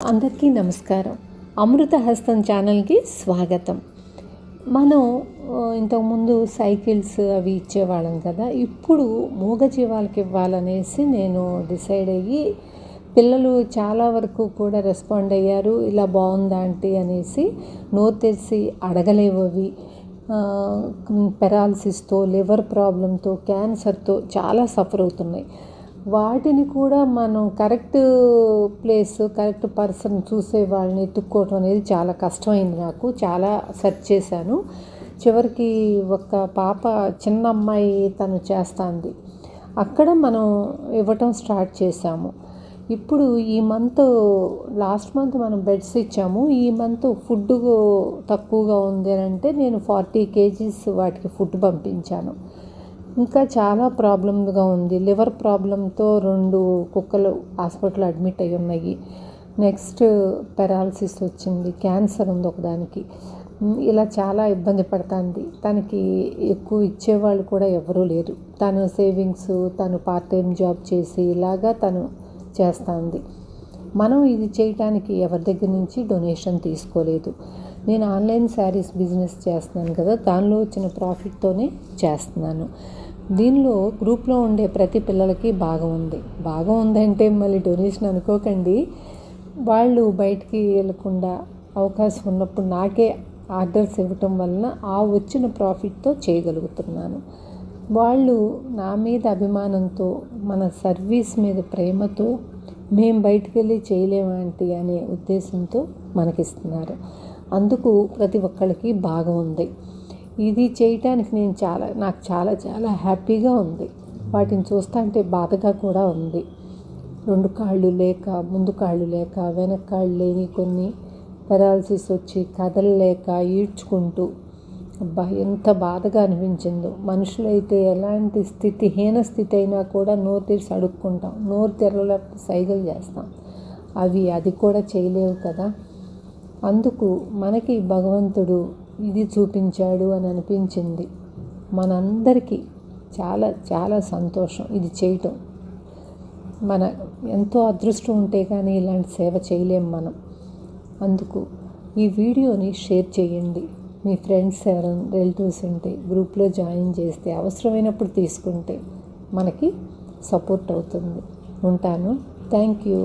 అందరికీ నమస్కారం. అమృత హస్తం ఛానల్కి స్వాగతం. మనం ఇంతకుముందు సైకిల్స్ అవి ఇచ్చేవాళ్ళం కదా. ఇప్పుడు మూగజీవాలకి ఇవ్వాలనేసి నేను డిసైడ్ అయ్యి, పిల్లలు చాలా వరకు కూడా రెస్పాండ్ అయ్యారు. ఇలా బాగుందా ఆంటీ అనేసి. నోరు తెరిచి అడగలేవు అవి. పెరాలసిస్తో, లివర్ ప్రాబ్లంతో, క్యాన్సర్తో చాలా సఫర్ అవుతున్నాయి. వాటిని కూడా మనం కరెక్ట్ ప్లేస్, కరెక్ట్ పర్సన్ చూసే వాళ్ళని ఎత్తుక్కోవటం అనేది చాలా కష్టమైంది నాకు. చాలా సెర్చ్ చేశాను. చివరికి ఒక పాప, చిన్న అమ్మాయి తను చేస్తుంది. అక్కడ మనం ఇవ్వటం స్టార్ట్ చేశాము. ఇప్పుడు ఈ మంత్, లాస్ట్ మంత్ మనం బెడ్స్ ఇచ్చాము. ఈ మంత్ ఫుడ్ తక్కువగా ఉంది అని అంటే నేను 40 kgs వాటికి ఫుడ్ పంపించాను. ఇంకా చాలా ప్రాబ్లమ్గా ఉంది. లివర్ ప్రాబ్లంతో 2 కుక్కలు హాస్పిటల్ అడ్మిట్ అయ్యి ఉన్నాయి. నెక్స్ట్ పెరాలసిస్ వచ్చింది. క్యాన్సర్ ఉంది ఒకదానికి. ఇలా చాలా ఇబ్బంది పడుతుంది. తనకి ఎక్కువ ఇచ్చేవాళ్ళు కూడా ఎవరూ లేరు. తను సేవింగ్స్, తను పార్ట్ టైం జాబ్ చేసి ఇలాగా తను చేస్తుంది. మనం ఇది చేయటానికి ఎవరి దగ్గర నుంచి డొనేషన్ తీసుకోలేదు. నేను ఆన్లైన్ శారీస్ బిజినెస్ చేస్తున్నాను కదా, దానిలో వచ్చిన ప్రాఫిట్తోనే చేస్తున్నాను. దీనిలో గ్రూప్లో ఉండే ప్రతి పిల్లలకి బాగా ఉందంటే మళ్ళీ డొనేషన్ అనుకోకండి. వాళ్ళు బయటికి వెళ్ళకుండా అవకాశం ఉన్నప్పుడు నాకే ఆర్డర్స్ ఇవ్వటం వలన ఆ వచ్చిన ప్రాఫిట్తో చేయగలుగుతున్నాను. వాళ్ళు నా మీద అభిమానంతో, మన సర్వీస్ మీద ప్రేమతో, మేము బయటికి వెళ్ళి చేయలేమంటి అనే ఉద్దేశంతో మనకిస్తున్నారు. అందుకు ప్రతి ఒక్కరికి బాగా ఉంది. ఇది చేయటానికి నాకు చాలా చాలా హ్యాపీగా ఉంది. వాటిని చూస్తుంటే బాధగా కూడా ఉంది. 2 కాళ్ళు లేక, ముందు కాళ్ళు లేక, వెనక కాళ్ళు లేని, కొన్ని పెరాలసిస్ వచ్చి కదలలేక ఈడ్చుకుంటూ, ఎంత బాధగా అనిపించిందో. మనుషులైతే ఎలాంటి స్థితి, హీన స్థితి అయినా కూడా నోరు తెరిచి అడుక్కుంటాం. నోరు తెరవలేకపోతే సైగలు చేస్తాం. అది కూడా చేయలేవు కదా. అందుకు మనకి భగవంతుడు ఇది చూపించాడు అని అనిపించింది. మనందరికీ చాలా చాలా సంతోషం ఇది చేయటం. మన ఎంతో అదృష్టం ఉంటే కానీ ఇలాంటి సేవ చేయలేము మనం. అందుకు ఈ వీడియోని షేర్ చేయండి. మీ ఫ్రెండ్స్ ఎవరైనా రిలేటివ్స్ ఉంటే గ్రూప్లో జాయిన్ చేస్తే, అవసరమైనప్పుడు తీసుకుంటే మనకి సపోర్ట్ అవుతుంది. ఉంటాను. Thank you.